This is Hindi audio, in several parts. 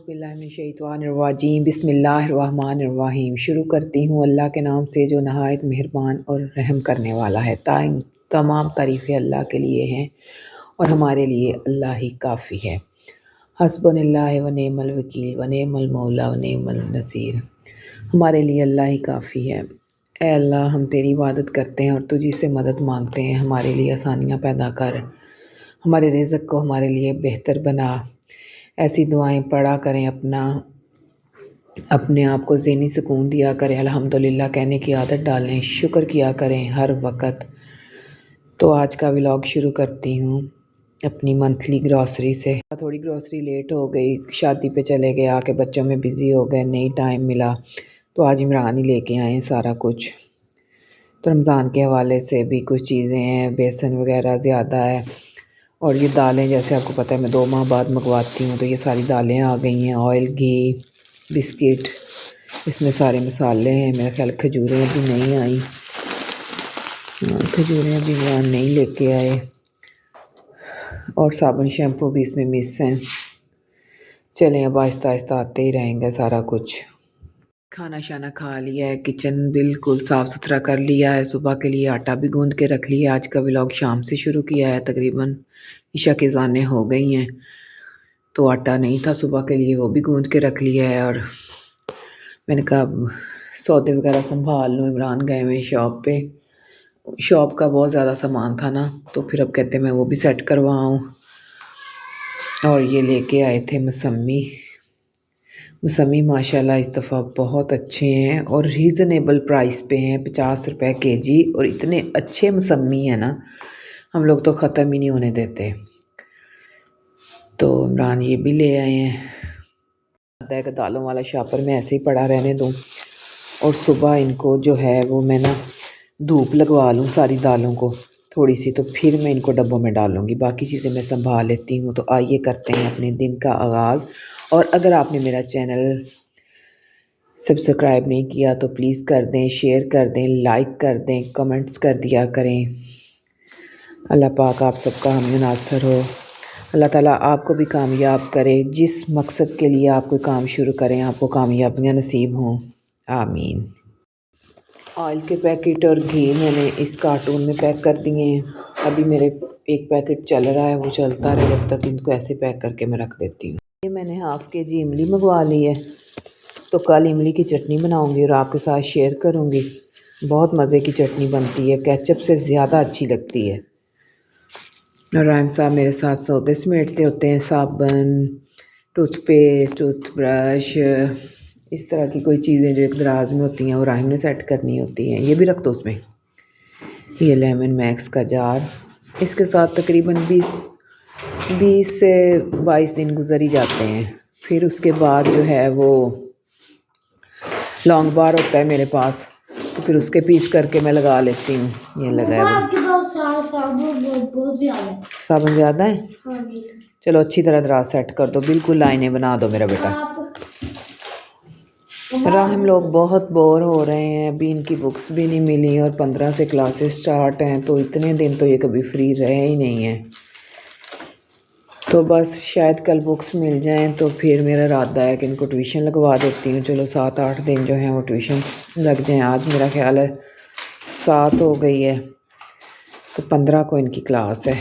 औज़ुबिल्लाहिमिनश्शैतानिर्रजीम बिस्मिल्लाहिर्रहमानिर्रहीम। शुरू करती हूँ अल्लाह के नाम से जो नहायत मेहरबान और रहम करने वाला है। तमाम तारीफ़ें अल्लाह के लिए हैं और हमारे लिए अल्लाह ही काफ़ी है। हस्बुनल्लाह व निअमल वकील व निअमल मौला व निअमल नसीर। हमारे लिए अल्लाह ही काफ़ी है। ऐ अल्लाह, हम तेरी इबादत करते हैं और तुझी से मदद मांगते हैं। हमारे लिए आसानियाँ पैदा कर, हमारे रिज़्क़ को हमारे लिए बेहतर बना। ऐसी दुआएं पढ़ा करें, अपने आप को ज़हनी सुकून दिया करें, अल्हम्दुलिल्लाह कहने की आदत डालें, शुक्र किया करें हर वक्त। तो आज का व्लॉग शुरू करती हूँ अपनी मंथली ग्रॉसरी से। थोड़ी ग्रॉसरी लेट हो गई, शादी पे चले गए, आके बच्चों में बिज़ी हो गए, नहीं टाइम मिला, तो आज इमरान ही लेके आए सारा कुछ। तो रमज़ान के हवाले से भी कुछ चीज़ें हैं, बेसन वगैरह ज़्यादा है। और ये दालें जैसे आपको पता है मैं 2 माह बाद मंगवाती हूँ, तो ये सारी दालें आ गई हैं। ऑयल, घी, बिस्किट, इसमें सारे मसाले हैं। मेरा ख्याल खजूरें अभी नहीं आई, खजूरें अभी इमरान नहीं लेके आए। और साबुन शैम्पू भी इसमें मिस हैं। चलें अब आहिस्ता आहिस्ता आते ही रहेंगे सारा कुछ। खाना शाना खा लिया है, किचन बिल्कुल साफ़ सुथरा कर लिया है। सुबह के लिए आटा भी गूंद के रख लिया। आज का व्लॉग शाम से शुरू किया है, तकरीबन ईशा की ज़ानें हो गई हैं, तो आटा नहीं था सुबह के लिए, वो भी गूंद के रख लिया है। और मैंने कहा सौदे वगैरह संभाल लूँ, इमरान गए हुए शॉप पे, शॉप का बहुत ज़्यादा सामान था ना, तो फिर अब कहते मैं वो भी सेट करवाऊँ। और ये लेके आए थे मौसमी माशाल्लाह इस दफ़ा बहुत अच्छे हैं और रीज़नेबल प्राइस पे हैं, 50 रुपए केजी। और इतने अच्छे मौसमी हैं ना, हम लोग तो ख़त्म ही नहीं होने देते। तो इमरान ये भी ले आए हैं। कि दालों वाला शापर मैं ऐसे ही पड़ा रहने दूँ और सुबह इनको जो है वो मैं ना धूप लगवा लूँ सारी दालों को थोड़ी सी, तो फिर मैं इनको डब्बों में डालूँगी। बाकी चीज़ें मैं संभाल लेती हूँ। तो आइए करते हैं अपने दिन का आगाज़। और अगर आपने मेरा चैनल सब्सक्राइब नहीं किया तो प्लीज़ कर दें, शेयर कर दें, लाइक कर दें, कमेंट्स कर दिया करें। अल्लाह पाक आप सबका हम नासर हो। अल्लाह ताला आपको भी कामयाब करे। जिस मकसद के लिए आप कोई काम शुरू करें, आपको कामयाबियाँ नसीब हों, आमीन। ऑयल के पैकेट और घी मैंने इस कार्टून में पैक कर दिए हैं। अभी मेरे एक पैकेट चल रहा है, वो चलता रहे जब तक इनको ऐसे पैक करके मैं रख देती हूँ। ये मैंने हाफ़ केजी इमली मंगवा ली है, तो कल इमली की चटनी बनाऊँगी और आपके साथ शेयर करूँगी। बहुत मज़े की चटनी बनती है, केचप से ज़्यादा अच्छी लगती है। और राहिम साहब मेरे साथ सौदे समेटते होते हैं, साबुन, टूथपेस्ट, टूथब्रश, इस तरह की कोई चीज़ें जो एक दराज में होती हैं वो राहिम ने सेट करनी होती हैं। ये भी रख दो उसमें। ये लेमन मैक्स का जार, इसके साथ तकरीबन 20 से 22 दिन गुजर ही जाते हैं। फिर उसके बाद जो है वो लॉन्ग बार होता है मेरे पास, तो फिर उसके पीस करके मैं लगा लेती हूँ। ये लगाया साबुन ज़्यादा है। चलो अच्छी तरह दराज सेट कर दो, बिल्कुल लाइनें बना दो मेरा बेटा। राहिम लोग बहुत बोर हो रहे हैं, अभी इनकी बुक्स भी नहीं मिली और 15 से क्लासेस स्टार्ट हैं, तो इतने दिन तो ये कभी फ्री रहे ही नहीं है। तो बस शायद कल बुक्स मिल जाएं, तो फिर मेरा इरादा है कि इनको ट्यूशन लगवा देती हूँ। चलो 7-8 दिन जो हैं वो ट्यूशन लग जाएं। आज मेरा ख्याल है 7 हो गई है, तो 15 को इनकी क्लास है।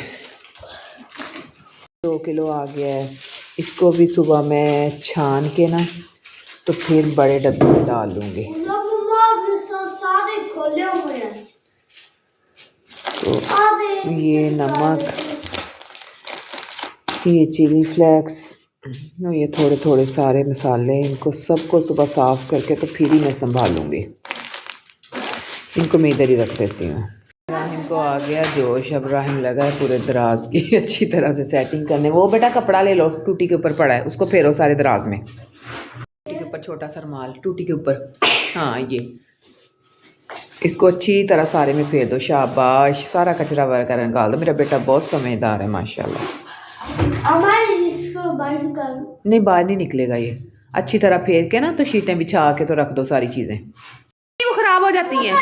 2 किलो आ गया है। इसको भी सुबह मैं छान के ना तो फिर बड़े डब्बे में डाल लूँगी। तो ये नमक, ये चिली फ्लेक्स, ये थोड़े थोड़े सारे मसाले, इनको सबको सुबह साफ़ करके तो फिर ही मैं संभालूँगी। इनको मैं इधर ही रख देती हूँ। राहिम को आ गया जोश, अब राहिम लगा है पूरे दराज की अच्छी तरह से सेटिंग करने। वो बेटा कपड़ा ले लो, टूटी के ऊपर पड़ा है, उसको फेरो सारे दराज में। टूटी के ऊपर छोटा सा रुमाल, टूटी के ऊपर, हाँ ये इसको अच्छी तरह सारे में फेर दो। शाबाश, सारा कचरा वगैरह निकाल दो। मेरा बेटा बहुत समझदार है माशाल्लाह। नहीं बाहर नहीं निकलेगा ये। अच्छी तरह फेर के ना तो शीटें बिछा के तो रख दो सारी चीज़ें, वो ख़राब हो जाती हैं।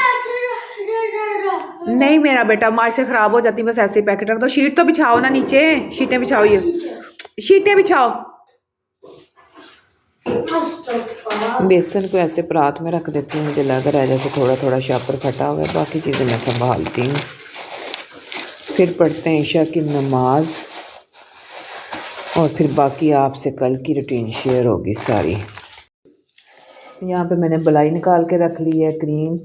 नहीं मेरा बेटा माँ से ख़राब हो जाती, बस ऐसे ही पैकेट रख दो। शीट तो बिछाओ ना नीचे, शीटें बिछाओ, ये शीटें बिछाओ। बेसन को ऐसे परात में रख देती हूँ, मुझे लग रहा है जैसे थोड़ा थोड़ा शापर फटा हुआ है, बाकी चीज़ें मैं संभालती हूँ। फिर पढ़ते हैं ईशा की नमाज और फिर बाकी आपसे कल की रूटीन शेयर होगी सारी। यहाँ पे मैंने मलाई निकाल के रख ली है, क्रीम,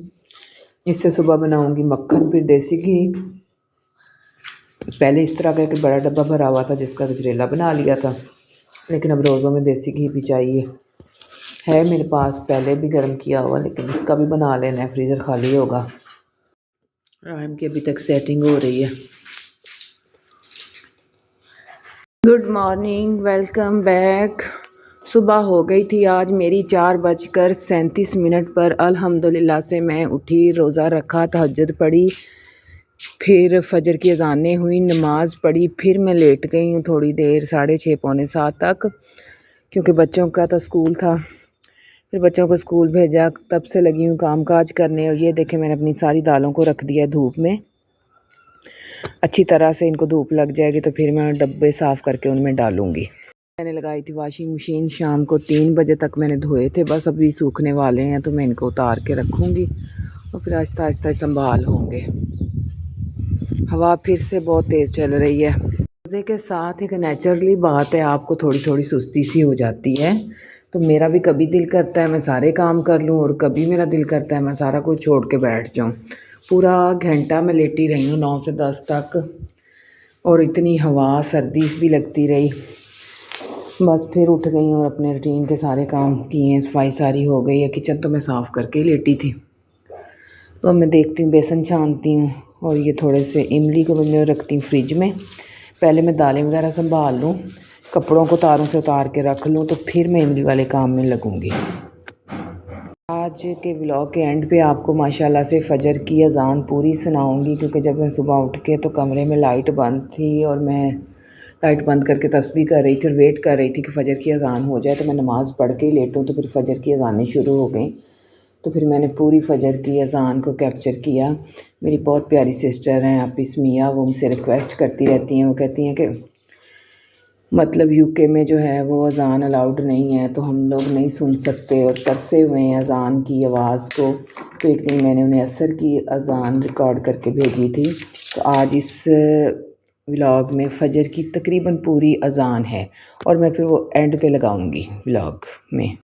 इससे सुबह बनाऊंगी मक्खन, फिर देसी घी। पहले इस तरह का एक बड़ा डब्बा भरा हुआ था जिसका गजरेला बना लिया था, लेकिन अब रोज़ों में देसी घी भी चाहिए। है मेरे पास पहले भी गर्म किया हुआ, लेकिन इसका भी बना लेना है, फ्रीज़र खाली होगा। राहिम की अभी तक सेटिंग हो रही है। Good morning, welcome back. सुबह हो गई थी आज मेरी 4:37 पर। अल्हम्दुलिल्लाह से मैं उठी, रोज़ा रखा, तहज्जुद पढ़ी, फिर फजर की अज़ानें हुई, नमाज़ पढ़ी, फिर मैं लेट गई हूँ थोड़ी देर, 6:30 पौने 7 तक, क्योंकि बच्चों का तो स्कूल था। फिर बच्चों को स्कूल भेजा, तब से लगी हूँ काम काज करने। और ये देखें, मैंने अपनी सारी दालों को रख दिया धूप में, अच्छी तरह से इनको धूप लग जाएगी तो फिर मैं डब्बे साफ़ करके उनमें डालूँगी। मैंने लगाई थी वॉशिंग मशीन, शाम को 3 बजे तक मैंने धोए थे, बस अभी सूखने वाले हैं तो मैं इनको उतार के रखूँगी और फिर आहिस्ता आहिस्ता संभाल होंगे। हवा फिर से बहुत तेज़ चल रही है। रोज़े के साथ एक नेचुरली बात है, आपको थोड़ी थोड़ी सुस्ती सी हो जाती है। तो मेरा भी कभी दिल करता है मैं सारे काम कर लूँ और कभी मेरा दिल करता है मैं सारा कुछ छोड़ के बैठ जाऊँ। पूरा घंटा मैं लेटी रही हूँ 9 से 10 तक, और इतनी हवा, सर्दी भी लगती रही। बस फिर उठ गई और अपने रूटीन के सारे काम किए, सफाई सारी हो गई है। किचन तो मैं साफ़ करके ही लेटी थी। तो मैं देखती हूँ, बेसन छानती हूँ और ये थोड़े से इमली को मैं रखती हूँ फ्रिज में। पहले मैं दालें वगैरह संभाल लूँ, कपड़ों को तारों से उतार के रख लूँ, तो फिर मैं इमली वाले काम में लगूँगी। आज के व्लॉग के एंड पे आपको माशाल्लाह से फ़जर की अज़ान पूरी सुनाऊँगी, क्योंकि जब मैं सुबह उठ के तो कमरे में लाइट बंद थी और मैं लाइट बंद करके तस्बीह कर रही थी और वेट कर रही थी कि फ़जर की अज़ान हो जाए तो मैं नमाज़ पढ़ के ही लेटूँ। तो फिर फ़जर की अज़ानें शुरू हो गई, तो फिर मैंने पूरी फ़जर की अज़ान को कैप्चर किया। मेरी बहुत प्यारी सिस्टर हैं आप मिया, वो मुझसे रिक्वेस्ट करती रहती हैं। वो कहती हैं कि मतलब यूके में जो है वो अज़ान अलाउड नहीं है, तो हम लोग नहीं सुन सकते और तरसे हुए हैं अज़ान की आवाज़ को। तो एक दिन मैंने उन्हें असर की अज़ान रिकॉर्ड करके भेजी थी। तो आज इस व्लॉग में फ़जर की तकरीबन पूरी अज़ान है और मैं फिर वो एंड पे लगाऊंगी व्लॉग में।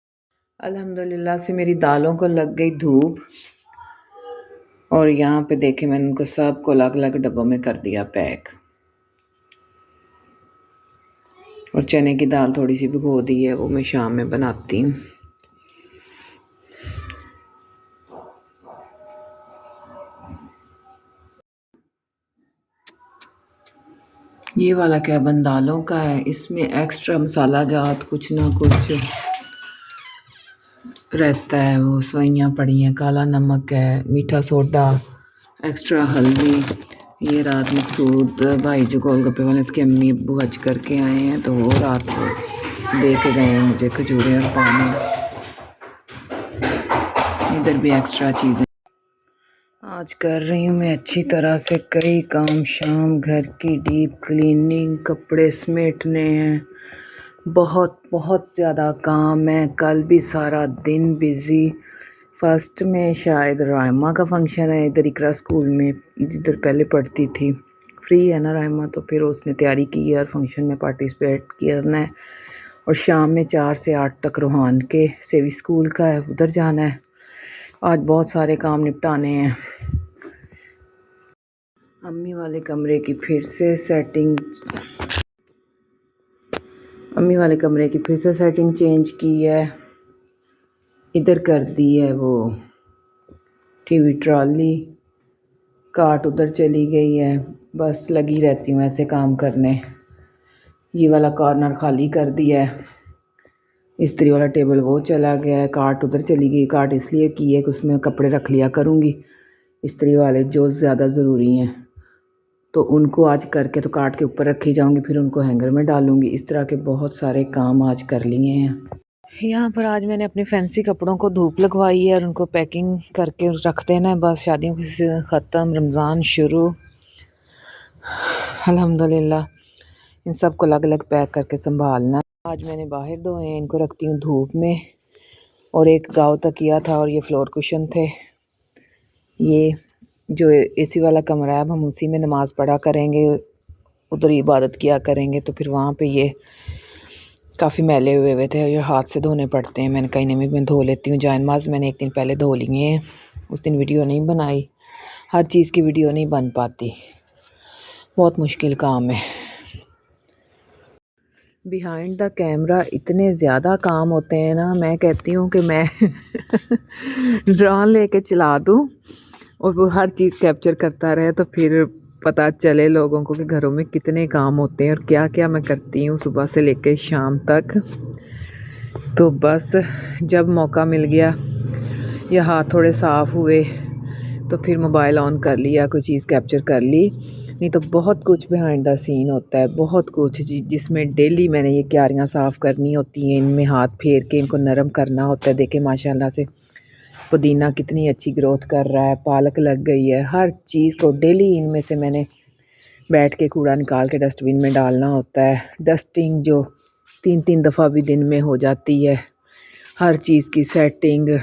अल्हम्दुलिल्लाह से मेरी दालों को लग गई धूप, और यहाँ पे देखें मैंने उनको सब को अलग अलग डब्बों में कर दिया पैक। और चने की दाल थोड़ी सी भिगो दी है, वो मैं शाम में बनाती हूँ। ये वाला कैबन दालों का है, इसमें एक्स्ट्रा मसाला जात कुछ ना कुछ रहता है। वो सवैयाँ पड़ी हैं, काला नमक है, मीठा सोडा, एक्स्ट्रा हल्दी। ये रात मकसूद भाई जो गोलगप्पे वाले, इसके अम्मी अब्बू हज करके आए हैं, तो वो रात को दे के गए हैं मुझे खजूरें और पानी। इधर भी एक्स्ट्रा चीज़ें आज कर रही हूँ मैं अच्छी तरह से। कई काम शाम, घर की डीप क्लीनिंग, कपड़े समेटने हैं, बहुत बहुत ज़्यादा काम है। कल भी सारा दिन बिज़ी। फर्स्ट में शायद रायमा का फंक्शन है इधर इकरा स्कूल में, जिधर पहले पढ़ती थी। फ्री है ना रायमा, तो फिर उसने तैयारी की है और फंक्शन में पार्टिसिपेट करना है। और शाम में 4 से 8 तक रूहान के सेवी स्कूल का है, उधर जाना है। आज बहुत सारे काम निपटाने हैं। अम्मी वाले कमरे की फिर से सेटिंग चेंज की है। इधर कर दी है वो टीवी ट्रॉली, काट उधर चली गई है। बस लगी रहती हूँ ऐसे काम करने। ये वाला कॉर्नर खाली कर दिया है, इस्त्री वाला टेबल वो चला गया है, काट उधर चली गई। काट इसलिए की है कि उसमें कपड़े रख लिया करूँगी इस्त्री वाले जो ज़्यादा ज़रूरी हैं, तो उनको आज करके तो काट के ऊपर रखी जाऊँगी, फिर उनको हैंगर में डालूँगी। इस तरह के बहुत सारे काम आज कर लिए हैं। यहाँ पर आज मैंने अपने फैंसी कपड़ों को धूप लगवाई है और उनको पैकिंग करके रख देना है। बस शादियों की ख़त्म, रमज़ान शुरू। अल्हम्दुलिल्लाह इन सब को अलग अलग पैक करके संभालना। आज मैंने बाहर धोए हैं, इनको रखती हूँ धूप में। और एक गाँव तकिया था और ये फ्लोर कुशन थे। ये जो एसी वाला कमरा है, अब हम उसी में नमाज़ पढ़ा करेंगे, उधर इबादत किया करेंगे। तो फिर वहाँ पे ये काफ़ी मैले हुए हुए थे और हाथ से धोने पड़ते हैं। मैंने कहीं में मैं धो लेती हूँ। जान नमाज़ मैंने एक दिन पहले धो लिए हैं, उस दिन वीडियो नहीं बनाई। हर चीज़ की वीडियो नहीं बन पाती, बहुत मुश्किल काम है। बिहाइंड द कैमरा इतने ज़्यादा काम होते हैं ना, मैं कहती हूँ कि मैं ड्रोन लेके चला दूँ और वो हर चीज़ कैप्चर करता रहे, तो फिर पता चले लोगों को कि घरों में कितने काम होते हैं और क्या क्या मैं करती हूँ सुबह से लेकर शाम तक। तो बस जब मौका मिल गया या हाथ थोड़े साफ़ हुए तो फिर मोबाइल ऑन कर लिया, कोई चीज़ कैप्चर कर ली। नहीं तो बहुत कुछ बिहाइंड द सीन होता है, बहुत कुछ जिसमें डेली मैंने ये क्यारियाँ साफ़ करनी होती हैं, इनमें हाथ फेर के इनको नरम करना होता है। देखें माशाल्लाह से पुदीना कितनी अच्छी ग्रोथ कर रहा है, पालक लग गई है। हर चीज़ को डेली इनमें से मैंने बैठ के कूड़ा निकाल के डस्टबिन में डालना होता है। डस्टिंग जो 3-3 दफ़ा भी दिन में हो जाती है। हर चीज़ की सेटिंग,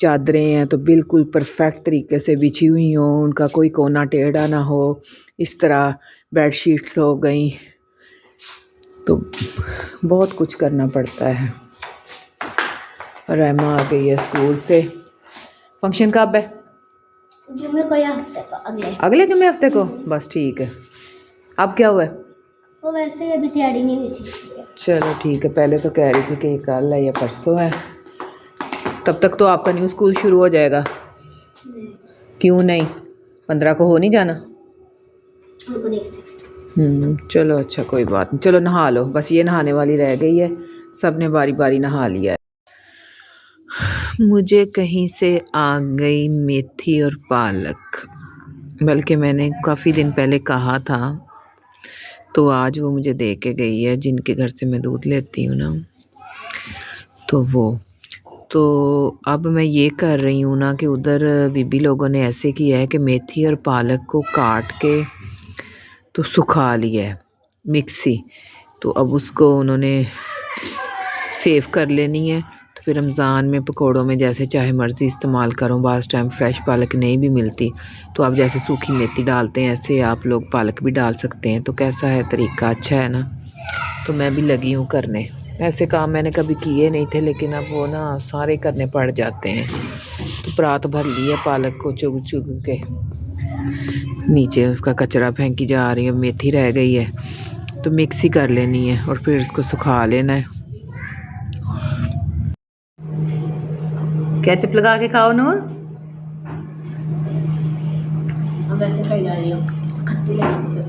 चादरें हैं तो बिल्कुल परफेक्ट तरीके से बिछी हुई हों, उनका कोई कोना टेढ़ा ना हो। इस तरह बेडशीट्स हो गई, तो बहुत कुछ करना पड़ता है। रहमा आ गई है स्कूल से। फंक्शन कब है? जुम्मे को या हफ्ते को? अगले जुम्मे हफ्ते को? बस ठीक है। अब क्या हुआ है? वो वैसे अभी तैयारी नहीं हुई थी। चलो ठीक है, पहले तो कह रही थी कि कल है या परसों है। तब तक तो आपका न्यू स्कूल शुरू हो जाएगा। क्यों नहीं? 15 को हो नहीं जाना? चलो अच्छा, कोई बात नहीं। चलो नहा लो, बस ये नहाने वाली रह गई है, सब ने बारी बारी नहा लिया है। मुझे कहीं से आ गई मेथी और पालक, बल्कि मैंने काफ़ी दिन पहले कहा था, तो आज वो मुझे दे के गई है, जिनके घर से मैं दूध लेती हूँ ना, तो वो। तो अब मैं ये कर रही हूँ ना कि उधर बीबी लोगों ने ऐसे किया है कि मेथी और पालक को काट के तो सुखा लिया है मिक्सी, तो अब उसको उन्होंने सेव कर लेनी है। तो फिर रमज़ान में पकोड़ों में जैसे चाहे मर्ज़ी इस्तेमाल करो। बाज़ टाइम फ्रेश पालक नहीं भी मिलती, तो आप जैसे सूखी मेथी डालते हैं ऐसे आप लोग पालक भी डाल सकते हैं। तो कैसा है तरीका? अच्छा है ना? तो मैं भी लगी हूँ करने। ऐसे काम मैंने कभी किए नहीं थे, लेकिन अब वो ना सारे करने पड़ जाते हैं। तो परात भर ली है पालक को चुग चुग के, नीचे उसका कचरा फेंकी जा रही है। मेथी रह गई है तो मिक्सी कर लेनी है और फिर इसको सुखा लेना है। केचप लगा के खाओ नूर। वैसे खाई जा रही हूँ, खट्टी लगी थी।